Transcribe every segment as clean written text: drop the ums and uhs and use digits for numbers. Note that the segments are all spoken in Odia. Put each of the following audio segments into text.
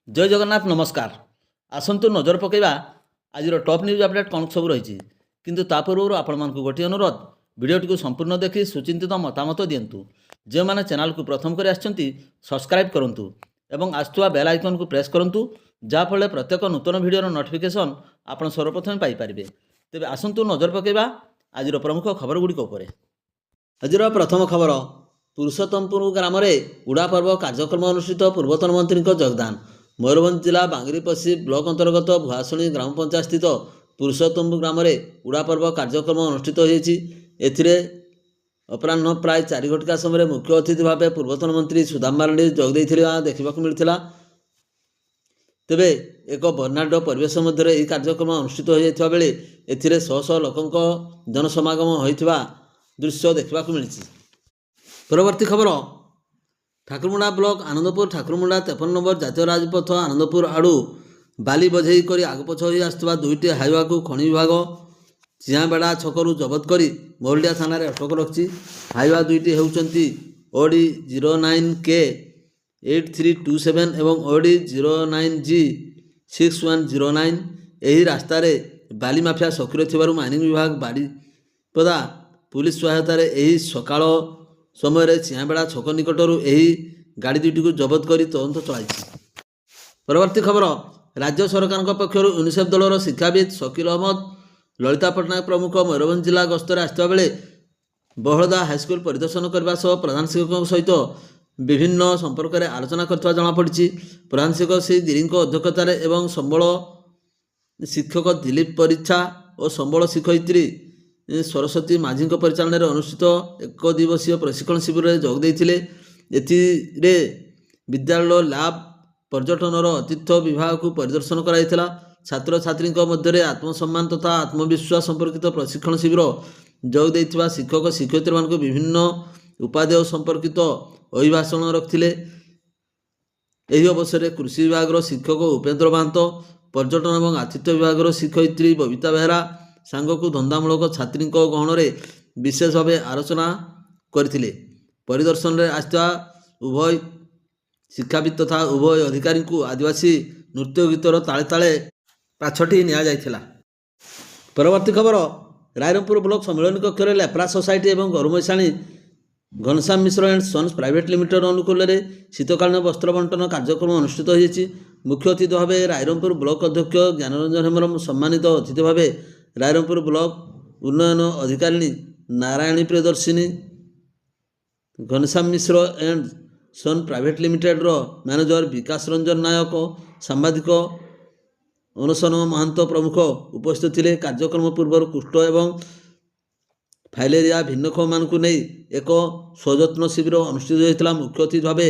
ଜୟ ଜଗନ୍ନାଥ ନମସ୍କାର। ଆସନ୍ତୁ ନଜର ପକାଇବା ଆଜିର ଟପ୍ ନ୍ୟୁଜ୍ ଅପଡେଟ୍ କ'ଣ ସବୁ ରହିଛି। କିନ୍ତୁ ତା ପୂର୍ବରୁ ଆପଣମାନଙ୍କୁ ଗୋଟିଏ ଅନୁରୋଧ, ଭିଡ଼ିଓଟିକୁ ସମ୍ପୂର୍ଣ୍ଣ ଦେଖି ସୁଚିନ୍ତିତ ମତାମତ ଦିଅନ୍ତୁ। ଯେଉଁମାନେ ଚ୍ୟାନେଲକୁ ପ୍ରଥମ କରି ଆସିଛନ୍ତି ସବସ୍କ୍ରାଇବ୍ କରନ୍ତୁ ଏବଂ ଆସୁଥିବା ବେଲ୍ ଆଇକନ୍କୁ ପ୍ରେସ୍ କରନ୍ତୁ, ଯାହାଫଳରେ ପ୍ରତ୍ୟେକ ନୂତନ ଭିଡ଼ିଓର ନୋଟିଫିକେସନ୍ ଆପଣ ସର୍ବପ୍ରଥମେ ପାଇପାରିବେ। ତେବେ ଆସନ୍ତୁ ନଜର ପକାଇବା ଆଜିର ପ୍ରମୁଖ ଖବରଗୁଡ଼ିକ ଉପରେ। ଆଜିର ପ୍ରଥମ ଖବର, ପୁରୁଷୋତ୍ତମପୁର ଗ୍ରାମରେ ଉଡ଼ା ପର୍ବ କାର୍ଯ୍ୟକ୍ରମ ଅନୁଷ୍ଠିତ, ପୂର୍ବତନ ମନ୍ତ୍ରୀଙ୍କ ଯୋଗଦାନ। ମୟୂରଭଞ୍ଜ ଜିଲ୍ଲା ବାଙ୍ଗିରିପୋଷି ବ୍ଲକ ଅନ୍ତର୍ଗତ ଭୁଆଶୁଣୀ ଗ୍ରାମ ପଞ୍ଚାୟତ ସ୍ଥିତ ପୁରୁଷୋତ୍ତମପୁର ଗ୍ରାମରେ ଉଡ଼ା ପର୍ବ କାର୍ଯ୍ୟକ୍ରମ ଅନୁଷ୍ଠିତ ହୋଇଛି। ଏଥିରେ ଅପରାହ୍ନ ପ୍ରାୟ 4 ଘଟିକା ସମୟରେ ମୁଖ୍ୟ ଅତିଥି ଭାବେ ପୂର୍ବତନ ମନ୍ତ୍ରୀ ସୁଦାମ ମାର୍ଣ୍ଡି ଯୋଗ ଦେଇଥିବା ଦେଖିବାକୁ ମିଳିଥିଲା। ତେବେ ଏକ ବର୍ଣ୍ଣାଢ୍ୟ ପରିବେଶ ମଧ୍ୟରେ ଏହି କାର୍ଯ୍ୟକ୍ରମ ଅନୁଷ୍ଠିତ ହୋଇଯାଇଥିବା ବେଳେ ଏଥିରେ ଶହ ଶହ ଲୋକଙ୍କ ଜନସମାଗମ ହୋଇଥିବା ଦୃଶ୍ୟ ଦେଖିବାକୁ ମିଳିଛି। ପରବର୍ତ୍ତୀ ଖବର, ଠାକୁରମୁଣ୍ଡା ବ୍ଲକ ଆନନ୍ଦପୁର ଠାକୁରମୁଣ୍ଡା 53 ନମ୍ବର ଜାତୀୟ ରାଜପଥ ଆନନ୍ଦପୁର ଆଡ଼ୁ ବାଲି ବୋଝେଇ କରି ଆଗପଛ ହୋଇ ଆସୁଥିବା 2ଟି ହାଇୱାକୁ ଖଣି ବିଭାଗ ଚିଆଁବେଡ଼ା ଛକରୁ ଜବତ କରି ମହୁଲଡ଼ିହା ଥାନାରେ ଅଟକ ରଖିଛି। ହାଇୱା 2ଟି ହେଉଛନ୍ତି OD 09K 8327 ଏବଂ OD 09G 6109। ଏହି ରାସ୍ତାରେ ବାଲି ମାଫିଆ ସକ୍ରିୟ ଥିବାରୁ ମାଇନିଂ ବିଭାଗ ବାରିପଦା ପୁଲିସ ସହାୟତାରେ ଏହି ସକାଳ ସମୟରେ ଚିଆଁବେଡ଼ା ଛକ ନିକଟରୁ ଏହି ଗାଡ଼ି 2ଟିକୁ ଜବତ କରି ତଦନ୍ତ ଚଳାଇଛି। ପରବର୍ତ୍ତୀ ଖବର, ରାଜ୍ୟ ସରକାରଙ୍କ ପକ୍ଷରୁ ୟୁନିସେଫ୍ ଦଳର ଶିକ୍ଷାବିତ୍ ଶକିଲ ଅହମଦ, ଲଳିତା ପଟ୍ଟନାୟକ ପ୍ରମୁଖ ମୟୂରଭଞ୍ଜ ଜିଲ୍ଲା ଗସ୍ତରେ ଆସିଥିବା ବେଳେ ବହଳଦା ହାଇସ୍କୁଲ ପରିଦର୍ଶନ କରିବା ସହ ପ୍ରଧାନ ଶିକ୍ଷକଙ୍କ ସହିତ ବିଭିନ୍ନ ସମ୍ପର୍କରେ ଆଲୋଚନା କରିଥିବା ଜଣାପଡ଼ିଛି। ପ୍ରଧାନ ଶିକ୍ଷକ ଶ୍ରୀ ଗିରିଙ୍କ ଅଧ୍ୟକ୍ଷତାରେ ଏବଂ ସମ୍ବଳ ଶିକ୍ଷକ ଦିଲ୍ଲୀପ ପରିଚ୍ଛା ଓ ସମ୍ବଳ ଶିକ୍ଷୟିତ୍ରୀ ସରସ୍ୱତୀ ମାଝୀଙ୍କ ପରିଚାଳନାରେ ଅନୁଷ୍ଠିତ ଏକ ଦିବସୀୟ ପ୍ରଶିକ୍ଷଣ ଶିବିରରେ ଯୋଗ ଦେଇଥିଲେ। ଏଥିରେ ବିଦ୍ୟାଳୟ ଲ୍ୟାବ୍ ପର୍ଯ୍ୟଟନର ଆତିଥ୍ୟ ବିଭାଗକୁ ପରିଦର୍ଶନ କରାଯାଇଥିଲା। ଛାତ୍ରଛାତ୍ରୀଙ୍କ ମଧ୍ୟରେ ଆତ୍ମସମ୍ମାନ ତଥା ଆତ୍ମବିଶ୍ୱାସ ସମ୍ପର୍କିତ ପ୍ରଶିକ୍ଷଣ ଶିବିର ଯୋଗ ଦେଇଥିବା ଶିକ୍ଷକ ଶିକ୍ଷୟିତ୍ରୀମାନଙ୍କୁ ବିଭିନ୍ନ ଉପାଦେୟ ସମ୍ପର୍କିତ ଅଭିଭାଷଣ ରଖିଥିଲେ। ଏହି ଅବସରରେ କୃଷି ବିଭାଗର ଶିକ୍ଷକ ଉପେନ୍ଦ୍ର ମହାନ୍ତ, ପର୍ଯ୍ୟଟନ ଏବଂ ଆତିଥ୍ୟ ବିଭାଗର ଶିକ୍ଷୟିତ୍ରୀ ବବିତା ବେହେରା ସାଙ୍ଗକୁ ଧନ୍ଦାମୂଳକ ଛାତ୍ରୀଙ୍କ ଗହଣରେ ବିଶେଷ ଭାବେ ଆଲୋଚନା କରିଥିଲେ। ପରିଦର୍ଶନରେ ଆସିଥିବା ଉଭୟ ଶିକ୍ଷାବିତ୍ ତଥା ଉଭୟ ଅଧିକାରୀଙ୍କୁ ଆଦିବାସୀ ନୃତ୍ୟ ଗୀତର ତାଳେ ତାଳେ ପାଛୋଟି ନିଆଯାଇଥିଲା। ପରବର୍ତ୍ତୀ ଖବର, ରାଇରଙ୍ଗପୁର ବ୍ଲକ ସମ୍ମିଳନୀ କକ୍ଷରେ ଲେପ୍ରା ସୋସାଇଟି ଏବଂ ଗରୁମଇଶାଣୀ Ghanashyam Mishra and sons private limited ଅନୁକୂଳରେ ଶୀତକାଳୀନ ବସ୍ତ୍ର ବଣ୍ଟନ କାର୍ଯ୍ୟକ୍ରମ ଅନୁଷ୍ଠିତ ହୋଇଛି। ମୁଖ୍ୟ ଅତିଥି ଭାବେ ରାଇରଙ୍ଗପୁର ବ୍ଲକ ଅଧ୍ୟକ୍ଷ ଜ୍ଞାନରଞ୍ଜନ ହେମ୍ରମ, ସମ୍ମାନିତ ଅତିଥି ଭାବେ ରାଇରଙ୍ଗପୁର ବ୍ଲକ ଉନ୍ନୟନ ଅଧିକାରିଣୀ Narayani Priyadarshini, Ghanashyam Mishra and son private ଲିମିଟେଡ୍ର ମ୍ୟାନେଜର ବିକାଶ ରଞ୍ଜନ ନାୟକ, ସାମ୍ବାଦିକ ଅନସନ ମହାନ୍ତ ପ୍ରମୁଖ ଉପସ୍ଥିତ ଥିଲେ। କାର୍ଯ୍ୟକ୍ରମ ପୂର୍ବରୁ କୁଷ୍ଠ ଏବଂ ଫାଇଲେରିଆ ଭିନ୍ନକ୍ଷମମାନଙ୍କୁ ନେଇ ଏକ ସ୍ୱଯତ୍ନ ଶିବିର ଅନୁଷ୍ଠିତ ହୋଇଥିଲା। ମୁଖ୍ୟ ଅତିଥି ଭାବେ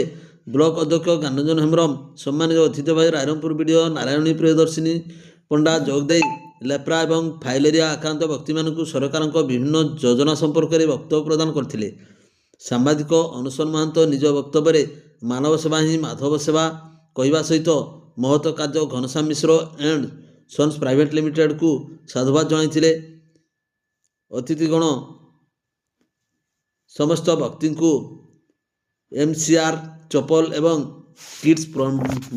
ବ୍ଲକ ଅଧ୍ୟକ୍ଷ ଜ୍ଞାନରଞ୍ଜନ ହେମ୍ରମ, ସମ୍ମାନିତ ଅତିଥି ଭାବେ ରାଇରଙ୍ଗପୁର ବିଡ଼ିଓ ନାରାୟଣୀ ପ୍ରିୟଦର୍ଶିନୀ ପଣ୍ଡା ଯୋଗ ଦେଇ ଲେପ୍ରା ଏବଂ ଫାଇଲେରିଆ ଆକ୍ରାନ୍ତ ବ୍ୟକ୍ତିମାନଙ୍କୁ ସରକାରଙ୍କ ବିଭିନ୍ନ ଯୋଜନା ସମ୍ପର୍କରେ ବକ୍ତବ୍ୟ ପ୍ରଦାନ କରିଥିଲେ। ସାମ୍ବାଦିକ ଅନସନ ମହାନ୍ତ ନିଜ ବକ୍ତବ୍ୟରେ ମାନବ ସେବା ହିଁ ମାଧବ ସେବା କହିବା ସହିତ ମହତ କାର୍ଯ୍ୟ Ghanashyam Mishra and sons private ଲିମିଟେଡ୍କୁ ସାଧୁବାଦ ଜଣାଇଥିଲେ। ଅତିଥିଗଣ ସମସ୍ତ ବ୍ୟକ୍ତିଙ୍କୁ MCR ଚପଲ ଏବଂ କିଟ୍ସ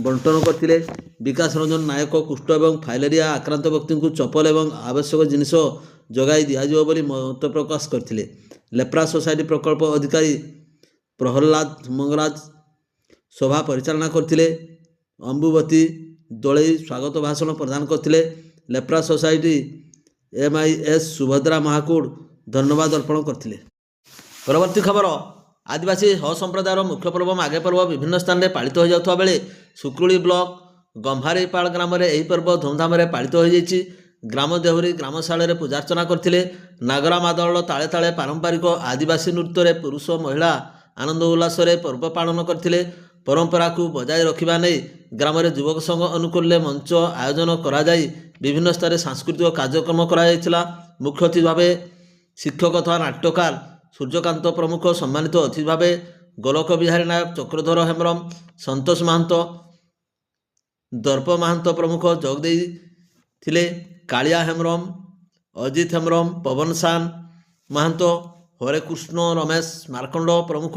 ବଣ୍ଟନ କରିଥିଲେ। ବିକାଶ ରଞ୍ଜନ ନାୟକ କୁଷ୍ଠ ଏବଂ ଫାଇଲେରିଆ ଆକ୍ରାନ୍ତ ବ୍ୟକ୍ତିଙ୍କୁ ଚପଲ ଏବଂ ଆବଶ୍ୟକ ଜିନିଷ ଯୋଗାଇ ଦିଆଯିବ ବୋଲି ମତ ପ୍ରକାଶ କରିଥିଲେ। ଲେପ୍ରା ସୋସାଇଟି ପ୍ରକଳ୍ପ ଅଧିକାରୀ ପ୍ରହଲ୍ଲାଦ ମଙ୍ଗରାଜ ସଭା ପରିଚାଳନା କରିଥିଲେ। ଅମ୍ବୁବତୀ ଦଳେଇ ସ୍ୱାଗତ ଭାଷଣ ପ୍ରଦାନ କରିଥିଲେ। ଲେପ୍ରା ସୋସାଇଟି MIS ସୁଭଦ୍ରା ମହାକୁଡ଼ ଧନ୍ୟବାଦ ଅର୍ପଣ କରିଥିଲେ। ପରବର୍ତ୍ତୀ ଖବର, ଆଦିବାସୀ ହ ସମ୍ପ୍ରଦାୟର ମୁଖ୍ୟ ପର୍ବ ମାଘେ ପର୍ବ ବିଭିନ୍ନ ସ୍ଥାନରେ ପାଳିତ ହୋଇଯାଉଥିବା ବେଳେ ସୁକ୍ରୁଳି ବ୍ଲକ ଗମ୍ଭାରୀପାଳ ଗ୍ରାମରେ ଏହି ପର୍ବ ଧୁମଧାମରେ ପାଳିତ ହୋଇଯାଇଛି। ଗ୍ରାମ ଦେହୁରୀ ଗ୍ରାମଶାଳାରେ ପୂଜାର୍ଚ୍ଚନା କରିଥିଲେ। ନାଗରା ମାଦଳ ତାଳେ ତାଳେ ପାରମ୍ପରିକ ଆଦିବାସୀ ନୃତ୍ୟରେ ପୁରୁଷ ମହିଳା ଆନନ୍ଦ ଉଲ୍ଲାସରେ ପର୍ବ ପାଳନ କରିଥିଲେ। ପରମ୍ପରାକୁ ବଜାୟ ରଖିବା ନେଇ ଗ୍ରାମରେ ଯୁବକ ସଂଘ ଅନୁକୂଳରେ ମଞ୍ଚ ଆୟୋଜନ କରାଯାଇ ବିଭିନ୍ନ ସ୍ଥାନରେ ସାଂସ୍କୃତିକ କାର୍ଯ୍ୟକ୍ରମ କରାଯାଇଥିଲା। ମୁଖ୍ୟ ଅତିଥି ଭାବେ ଶିକ୍ଷକ ତଥା ନାଟ୍ୟକାର ସୂର୍ଯ୍ୟକାନ୍ତ ପ୍ରମୁଖ, ସମ୍ମାନିତ ଅତିଥି ଭାବେ ଗୋଲକ ବିହାରୀ ନାୟକ, ଚକ୍ରଧର ହେମ୍ରମ, ସନ୍ତୋଷ ମହାନ୍ତ, ଦର୍ପ ମହାନ୍ତ ପ୍ରମୁଖ ଯୋଗ ଦେଇଥିଲେ। କାଳିଆ ହେମ୍ରମ, ଅଜିତ ହେମ୍ରମ, ପବନ ସାନ ମହାନ୍ତ, ହରେକୃଷ୍ଣ ରମେଶ ମାର୍କଣ୍ଡ ପ୍ରମୁଖ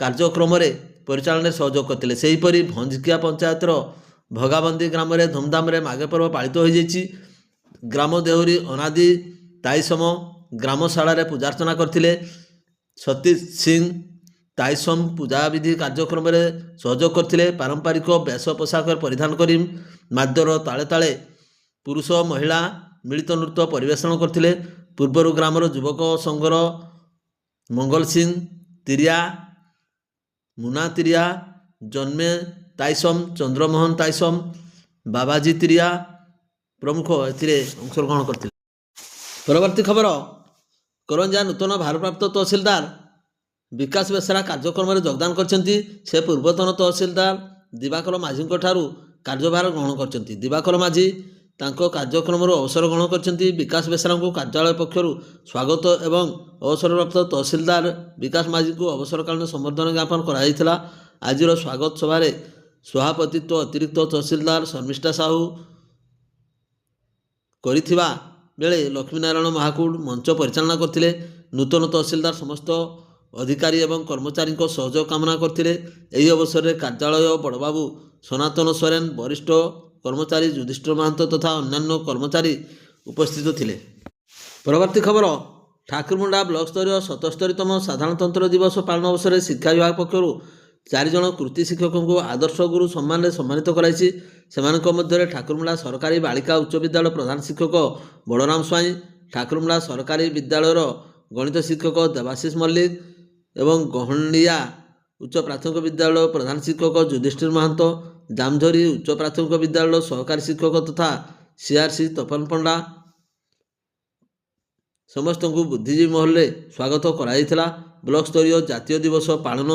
କାର୍ଯ୍ୟକ୍ରମରେ ପରିଚାଳନାରେ ସହଯୋଗ କରିଥିଲେ। ସେହିପରି ଭଞ୍ଜକିଆ ପଞ୍ଚାୟତର ଭଗାବନ୍ଦୀ ଗ୍ରାମରେ ଧୁମଧାମରେ ମାଘେ ପର୍ବ ପାଳିତ ହୋଇଯାଇଛି। ଗ୍ରାମ ଦେହୁରୀ ଅନାଦି ତାଇସମ ଗ୍ରାମଶାଳାରେ ପୂଜାର୍ଚ୍ଚନା କରିଥିଲେ। ସତୀଶ ସିଂ ତାଇସମ ପୂଜାବିଧି କାର୍ଯ୍ୟକ୍ରମରେ ସହଯୋଗ କରିଥିଲେ। ପାରମ୍ପରିକ ବେଶ ପୋଷାକ ପରିଧାନ କରି ମାଦ୍ୟର ତାଳେ ତାଳେ ପୁରୁଷ ମହିଳା ମିଳିତ ନୃତ୍ୟ ପରିବେଷଣ କରିଥିଲେ। ପୂର୍ବରୁ ଗ୍ରାମର ଯୁବକ ସଂଘର ମଙ୍ଗଲ ସିଂ ତିରିଆ, ମୁନା ତିରିଆ, ଜନ୍ମେ ତାଇସମ, ଚନ୍ଦ୍ରମୋହନ ତାଇସମ, ବାବାଜୀ ତିରିଆ ପ୍ରମୁଖ ଏଥିରେ ଅଂଶଗ୍ରହଣ କରିଥିଲେ। ପରବର୍ତ୍ତୀ ଖବର, କରଞ୍ଜା ନୂତନ ଭାରପ୍ରାପ୍ତ ତହସିଲଦାର ବିକାଶ ବେସରା କାର୍ଯ୍ୟକ୍ରମରେ ଯୋଗଦାନ କରିଛନ୍ତି। ସେ ପୂର୍ବତନ ତହସିଲଦାର ଦିବାକର ମାଝୀଙ୍କ ଠାରୁ କାର୍ଯ୍ୟଭାର ଗ୍ରହଣ କରିଛନ୍ତି। ଦିବାକର ମାଝୀ ତାଙ୍କ କାର୍ଯ୍ୟକ୍ରମରୁ ଅବସର ଗ୍ରହଣ କରିଛନ୍ତି। ବିକାଶ ବେସରାଙ୍କୁ କାର୍ଯ୍ୟାଳୟ ପକ୍ଷରୁ ସ୍ୱାଗତ ଏବଂ ଅବସରପ୍ରାପ୍ତ ତହସିଲଦାର ବିକାଶ ମାଝୀଙ୍କୁ ଅବସରକାଳୀନ ସମ୍ବର୍ଦ୍ଧନା ଜ୍ଞାପନ କରାଯାଇଥିଲା। ଆଜିର ସ୍ୱାଗତ ସଭାରେ ସଭାପତିତ୍ୱ ଅତିରିକ୍ତ ତହସିଲଦାର ଶର୍ମିଷ୍ଠା ସାହୁ କରିଥିବା ବେଳେ ଲକ୍ଷ୍ମୀନାରାୟଣ ମହାକୁଡ଼ ମଞ୍ଚ ପରିଚାଳନା କରିଥିଲେ। ନୂତନ ତହସିଲଦାର ସମସ୍ତ ଅଧିକାରୀ ଏବଂ କର୍ମଚାରୀଙ୍କ ସହଯୋଗ କାମନା କରିଥିଲେ। ଏହି ଅବସରରେ କାର୍ଯ୍ୟାଳୟ ବଡ଼ବାବୁ ସନାତନ ସୋରେନ, ବରିଷ୍ଠ କର୍ମଚାରୀ ଯୁଧିଷ୍ଠିର ମହାନ୍ତ ତଥା ଅନ୍ୟାନ୍ୟ କର୍ମଚାରୀ ଉପସ୍ଥିତ ଥିଲେ। ପରବର୍ତ୍ତୀ ଖବର, ଠାକୁରମୁଣ୍ଡା ବ୍ଲକସ୍ତରୀୟ 77ତମ ସାଧାରଣତନ୍ତ୍ର ଦିବସ ପାଳନ ଅବସରରେ ଶିକ୍ଷା ବିଭାଗ ପକ୍ଷରୁ 4 ଜଣ କୃତି ଶିକ୍ଷକଙ୍କୁ ଆଦର୍ଶ ଗୁରୁ ସମ୍ମାନରେ ସମ୍ମାନିତ କରାଯାଇଛି। ସେମାନଙ୍କ ମଧ୍ୟରେ ଠାକୁରମୁଣ୍ଡା ସରକାରୀ ବାଳିକା ଉଚ୍ଚ ବିଦ୍ୟାଳୟ ପ୍ରଧାନ ଶିକ୍ଷକ ବଳରାମ ସ୍ୱାଇଁ, ଠାକୁରମୁଣ୍ଡା ସରକାରୀ ବିଦ୍ୟାଳୟର ଗଣିତ ଶିକ୍ଷକ ଦେବାଶିଷ ମଲ୍ଲିକ ଏବଂ ଗହଣ୍ଡିଆ ଉଚ୍ଚ ପ୍ରାଥମିକ ବିଦ୍ୟାଳୟ ପ୍ରଧାନ ଶିକ୍ଷକ ଯୁଧିଷ୍ଠିର ମହାନ୍ତ, ଜାମଝରି ଉଚ୍ଚ ପ୍ରାଥମିକ ବିଦ୍ୟାଳୟର ସହକାରୀ ଶିକ୍ଷକ ତଥା ସିଆରସି ତପନ ପଣ୍ଡା ସମସ୍ତଙ୍କୁ ବୁଦ୍ଧିଜୀବୀ ମହଲରେ ସ୍ୱାଗତ କରାଯାଇଥିଲା। ବ୍ଲକସ୍ତରୀୟ ଜାତୀୟ ଦିବସ ପାଳନ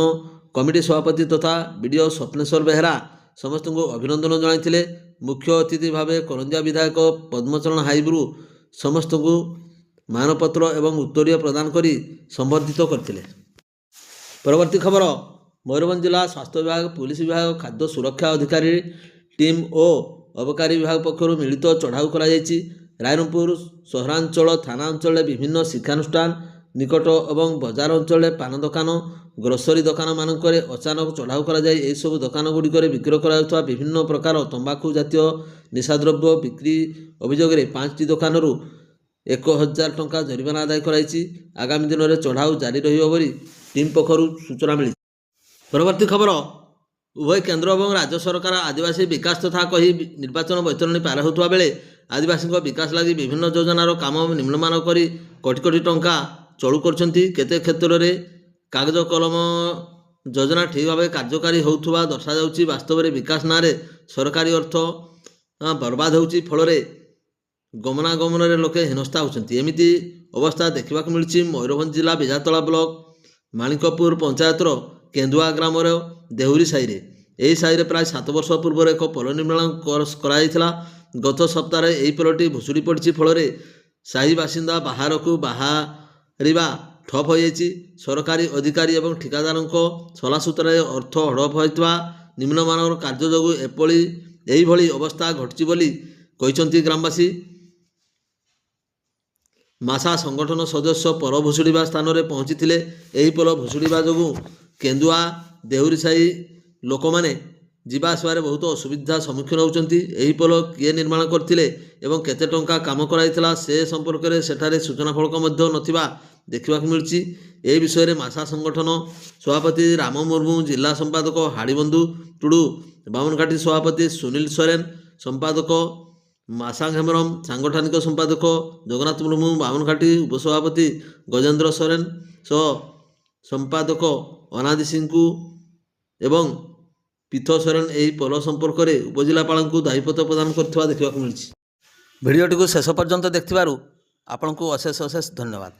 କମିଟି ସଭାପତି ତଥା ବିଡ଼ିଓ ସ୍ୱପ୍ନେଶ୍ୱର ବେହେରା ସମସ୍ତଙ୍କୁ ଅଭିନନ୍ଦନ ଜଣାଇଥିଲେ। ମୁଖ୍ୟ ଅତିଥି ଭାବେ କରଞ୍ଜା ବିଧାୟକ ପଦ୍ମଚରଣ ହାଇବ୍ରୁ ସମସ୍ତଙ୍କୁ ମାନପତ୍ର ଏବଂ ଉତ୍ତରୀୟ ପ୍ରଦାନ କରି ସମ୍ବର୍ଦ୍ଧିତ କରିଥିଲେ। ପରବର୍ତ୍ତୀ ଖବର, ମୟୂରଭଞ୍ଜ ଜିଲ୍ଲା ସ୍ୱାସ୍ଥ୍ୟ ବିଭାଗ, ପୁଲିସ ବିଭାଗ, ଖାଦ୍ୟ ସୁରକ୍ଷା ଅଧିକାରୀ ଟିମ୍ ଓ ଅବକାରୀ ବିଭାଗ ପକ୍ଷରୁ ମିଳିତ ଚଢ଼ାଉ କରାଯାଇଛି। ରାଇରଙ୍ଗପୁର ସହରାଞ୍ଚଳ ଥାନା ଅଞ୍ଚଳରେ ବିଭିନ୍ନ ଶିକ୍ଷାନୁଷ୍ଠାନ ନିକଟ ଏବଂ ବଜାର ଅଞ୍ଚଳରେ ପାନ ଦୋକାନ, ଗ୍ରୋସରୀ ଦୋକାନମାନଙ୍କରେ ଅଚାନକ ଚଢ଼ାଉ କରାଯାଇ ଏହିସବୁ ଦୋକାନଗୁଡ଼ିକରେ ବିକ୍ରୟ କରାଯାଉଥିବା ବିଭିନ୍ନ ପ୍ରକାର ତମ୍ବାଖୁ ଜାତୀୟ ନିଶାଦ୍ରବ୍ୟ ବିକ୍ରି ଅଭିଯୋଗରେ 5ଟି ଦୋକାନରୁ 1000 ଟଙ୍କା ଜରିମାନା ଆଦାୟ କରାଯାଇଛି। ଆଗାମୀ ଦିନରେ ଚଢ଼ାଉ ଜାରି ରହିବ ବୋଲି ଟିମ୍ ପକ୍ଷରୁ ସୂଚନା ମିଳିଛି। ପରବର୍ତ୍ତୀ ଖବର, ଉଭୟ କେନ୍ଦ୍ର ଏବଂ ରାଜ୍ୟ ସରକାର ଆଦିବାସୀ ବିକାଶ ତଥା କହି ନିର୍ବାଚନ ବୈତରଣୀ ପାର ହେଉଥିବା ବେଳେ ଆଦିବାସୀଙ୍କ ବିକାଶ ଲାଗି ବିଭିନ୍ନ ଯୋଜନାର କାମ ନିମ୍ନମାନ କରି କୋଟି କୋଟି ଟଙ୍କା ଚଳୁ କରୁଛନ୍ତି। କେତେ କ୍ଷେତ୍ରରେ କାଗଜ କଲମ ଯୋଜନା ଠିକ୍ ଭାବେ କାର୍ଯ୍ୟକାରୀ ହେଉଥିବା ଦର୍ଶାଯାଉଛି। ବାସ୍ତବରେ ବିକାଶ ନାଁରେ ସରକାରୀ ଅର୍ଥ ବର୍ବାଦ ହେଉଛି, ଫଳରେ ଗମନାଗମନରେ ଲୋକେ ହୀନସ୍ତା ହେଉଛନ୍ତି। ଏମିତି ଅବସ୍ଥା ଦେଖିବାକୁ ମିଳିଛି ମୟୂରଭଞ୍ଜ ଜିଲ୍ଲା ବିଜାତଳା ବ୍ଲକ ମାଣିକପୁର ପଞ୍ଚାୟତର କେନ୍ଦୁଆ ଗ୍ରାମର ଦେହୁରୀ ସାହିରେ। ଏହି ସାହିରେ ପ୍ରାୟ 7 ବର୍ଷ ପୂର୍ବରୁ ଏକ ପୋଲ ନିର୍ମାଣ କରାଯାଇଥିଲା। ଗତ ସପ୍ତାହରେ ଏହି ପୋଲଟି ଭୁଷୁଡ଼ି ପଡ଼ିଛି, ଫଳରେ ସାହି ବାସିନ୍ଦା ବାହାରକୁ ବାହାରିବା ଠପ୍ ହୋଇଯାଇଛି। ସରକାରୀ ଅଧିକାରୀ ଏବଂ ଠିକାଦାରଙ୍କ ସଲାସୁତରାରେ ଅର୍ଥ ହଡ଼ପ ହୋଇଥିବା ନିମ୍ନମାନର କାର୍ଯ୍ୟ ଯୋଗୁଁ ଏହିଭଳି ଅବସ୍ଥା ଘଟିଛି ବୋଲି କହିଛନ୍ତି ଗ୍ରାମବାସୀ। ମାସା ସଂଗଠନ ସଦସ୍ୟ ପୋଲ ଭୁଷୁଡ଼ିବା ସ୍ଥାନରେ ପହଞ୍ଚିଥିଲେ। ଏହି ପୋଲ ଭୁଷୁଡ଼ିବା ଯୋଗୁଁ କେନ୍ଦୁଆ ଦେହୁରୀ ସାହି ଲୋକମାନେ ଯିବା ଆସିବାରେ ବହୁତ ଅସୁବିଧା ସମ୍ମୁଖୀନ ହେଉଛନ୍ତି। ଏହି ପୋଲ କିଏ ନିର୍ମାଣ କରିଥିଲେ ଏବଂ କେତେ ଟଙ୍କା କାମ କରାଯାଇଥିଲା ସେ ସମ୍ପର୍କରେ ସେଠାରେ ସୂଚନା ଫଳକ ମଧ୍ୟ ନଥିବା ଦେଖିବାକୁ ମିଳିଛି। ଏହି ବିଷୟରେ ମାସା ସଂଗଠନ ସଭାପତି ରାମ ମୁର୍ମୁ, ଜିଲ୍ଲା ସମ୍ପାଦକ ହାଡ଼ିବନ୍ଧୁ ଟୁଡୁ, ବାମନଘାଟି ସଭାପତି ସୁନୀଲ ସୋରେନ, ସମ୍ପାଦକ ମାସାଙ୍ଗ ହେମ୍ରମ, ସାଂଗଠନିକ ସମ୍ପାଦକ ଜଗନ୍ନାଥ ମୁର୍ମୁ, ବାମନଘାଟି ଉପସଭାପତି ଗଜେନ୍ଦ୍ର ସୋରେନ ସହ ସମ୍ପାଦକ ଅନାଦି ସିଂଙ୍କୁ ଏବଂ ପିଥ ସୋରେନ ଏହି ପୋଲ ସମ୍ପର୍କରେ ଉପଜିଲ୍ଲାପାଳଙ୍କୁ ଦାୟୀପତ୍ର ପ୍ରଦାନ କରିଥିବା ଦେଖିବାକୁ ମିଳିଛି। ଭିଡ଼ିଓଟିକୁ ଶେଷ ପର୍ଯ୍ୟନ୍ତ ଦେଖିଥିବାରୁ ଆପଣଙ୍କୁ ଅଶେଷ ଅଶେଷ ଧନ୍ୟବାଦ।